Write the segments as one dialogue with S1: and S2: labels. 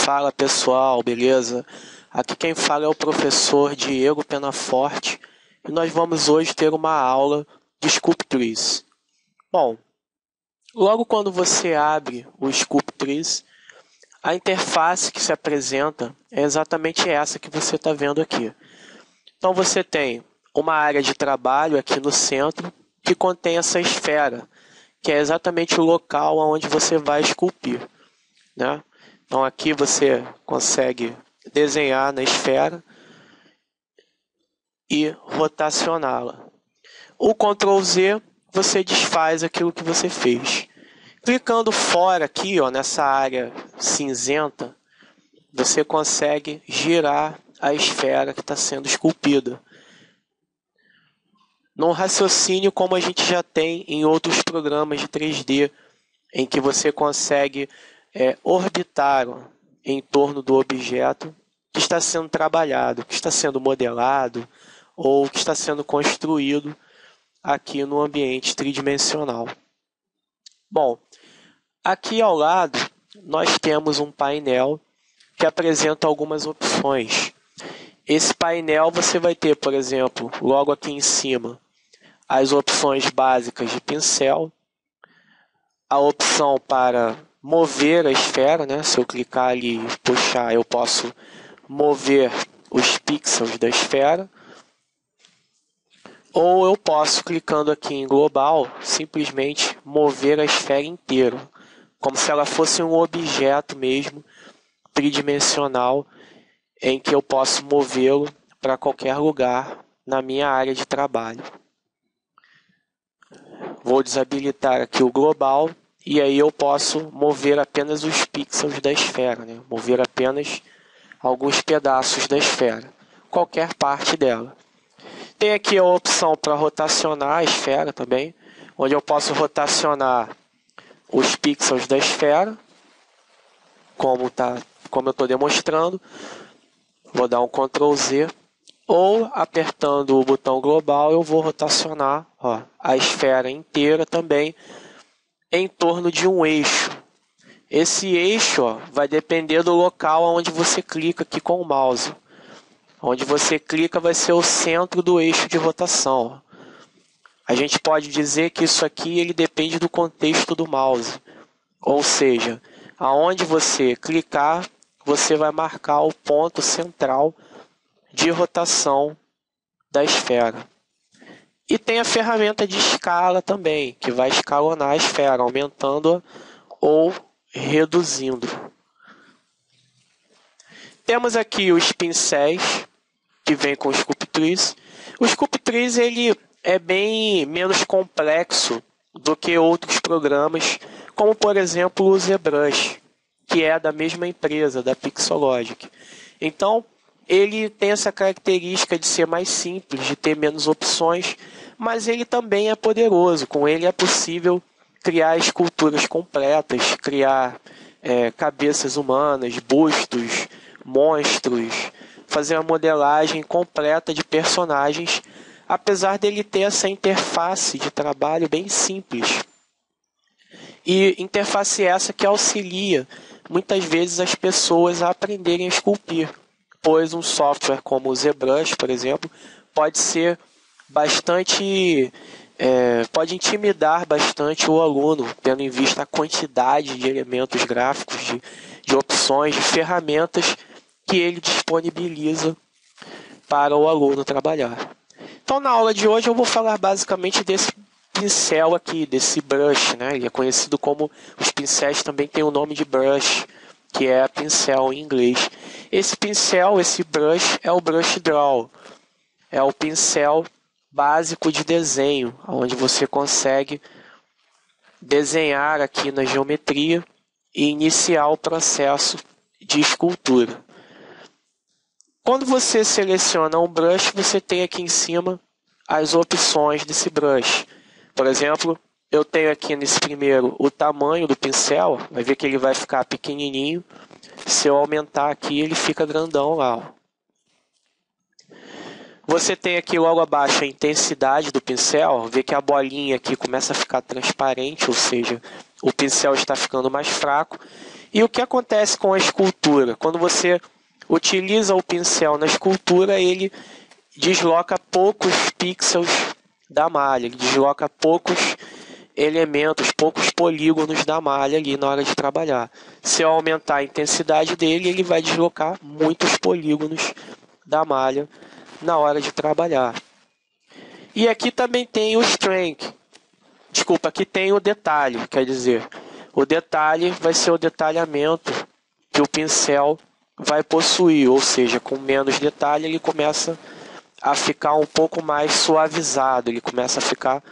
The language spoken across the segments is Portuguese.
S1: Fala pessoal, beleza? Aqui quem fala é o professor Diego Penaforte e nós vamos hoje ter uma aula de Sculptris. Bom, logo quando você abre o Sculptris, a interface que se apresenta é exatamente essa que você está vendo aqui. Então você tem uma área de trabalho aqui no centro que contém essa esfera, que é exatamente o local onde você vai esculpir, né? Então aqui você consegue desenhar na esfera e rotacioná-la. O Ctrl Z você desfaz aquilo que você fez. Clicando fora aqui, ó, nessa área cinzenta, você consegue girar a esfera que está sendo esculpida. Num raciocínio como a gente já tem em outros programas de 3D, em que você consegue orbitar em torno do objeto que está sendo trabalhado, que está sendo modelado ou que está sendo construído aqui no ambiente tridimensional. Bom, aqui ao lado nós temos um painel que apresenta algumas opções. Esse painel você vai ter, por exemplo, logo aqui em cima, as opções básicas de pincel, a opção para mover a esfera, né? Se eu clicar ali e puxar, eu posso mover os pixels da esfera. Ou eu posso, clicando aqui em global, simplesmente mover a esfera inteira, como se ela fosse um objeto mesmo, tridimensional, em que eu posso movê-lo para qualquer lugar na minha área de trabalho. Vou desabilitar aqui o global e aí eu posso mover apenas os pixels da esfera, né? Mover apenas alguns pedaços da esfera, qualquer parte dela. Tem aqui a opção para rotacionar a esfera também, onde eu posso rotacionar os pixels da esfera, como eu estou demonstrando. Vou dar um Ctrl Z, ou apertando o botão global eu vou rotacionar, ó, a esfera inteira também em torno de um eixo. Esse eixo, ó, vai depender do local onde você clica aqui com o mouse. Onde você clica vai ser o centro do eixo de rotação. A gente pode dizer que isso aqui ele depende do contexto do mouse. Ou seja, aonde você clicar, você vai marcar o ponto central de rotação da esfera. E tem a ferramenta de escala também, que vai escalonar a esfera, aumentando-a ou reduzindo. Temos aqui os pincéis que vem com o Sculptris. O Sculptris ele é bem menos complexo do que outros programas, como por exemplo o ZBrush, que é da mesma empresa, da Pixologic. Então, ele tem essa característica de ser mais simples, de ter menos opções, mas ele também é poderoso. Com ele é possível criar esculturas completas, criar cabeças humanas, bustos, monstros, fazer uma modelagem completa de personagens, apesar dele ter essa interface de trabalho bem simples. E interface essa que auxilia muitas vezes as pessoas a aprenderem a esculpir, pois um software como o ZBrush, por exemplo, pode ser bastante, pode intimidar bastante o aluno, tendo em vista a quantidade de elementos gráficos, de opções, de ferramentas que ele disponibiliza para o aluno trabalhar. Então, na aula de hoje eu vou falar basicamente desse pincel aqui, desse brush, né? Ele é conhecido como, os pincéis também tem o nome de brush, que é pincel em inglês. Esse pincel, esse brush, é o Brush Draw. É o pincel básico de desenho, onde você consegue desenhar aqui na geometria e iniciar o processo de escultura. Quando você seleciona um brush, você tem aqui em cima as opções desse brush. Por exemplo, eu tenho aqui nesse primeiro o tamanho do pincel, vai ver que ele vai ficar pequenininho. Se eu aumentar aqui, ele fica grandão lá. Ó. Você tem aqui logo abaixo a intensidade do pincel, vê que a bolinha aqui começa a ficar transparente, ou seja, o pincel está ficando mais fraco. E o que acontece com a escultura? Quando você utiliza o pincel na escultura, ele desloca poucos pixels da malha, ele desloca poucos elementos, poucos polígonos da malha ali na hora de trabalhar. Se eu aumentar a intensidade dele, ele vai deslocar muitos polígonos da malha na hora de trabalhar. E aqui também tem o strength. Desculpa, aqui tem o detalhe, quer dizer, o detalhe vai ser o detalhamento que o pincel vai possuir, ou seja, com menos detalhe ele começa a ficar um pouco mais suavizado, ele começa a ficar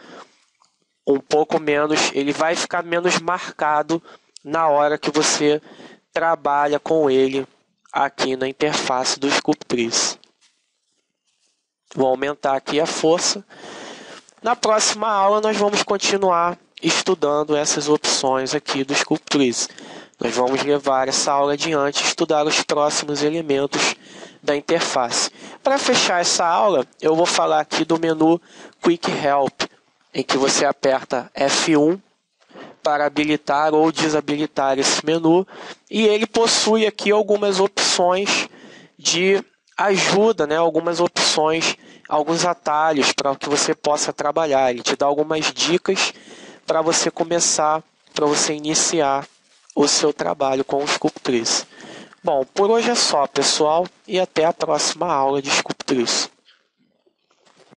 S1: um pouco menos, ele vai ficar menos marcado na hora que você trabalha com ele aqui na interface do Sculptris. Vou aumentar aqui a força. Na próxima aula nós vamos continuar estudando essas opções aqui do Sculptris. Nós vamos levar essa aula adiante e estudar os próximos elementos da interface. Para fechar essa aula, eu vou falar aqui do menu Quick Help, em que você aperta F1 para habilitar ou desabilitar esse menu, e ele possui aqui algumas opções de ajuda, né? Algumas opções, alguns atalhos para que você possa trabalhar. Ele te dá algumas dicas para você começar, para você iniciar o seu trabalho com o Sculptris. Bom, por hoje é só, pessoal, e até a próxima aula de Sculptris.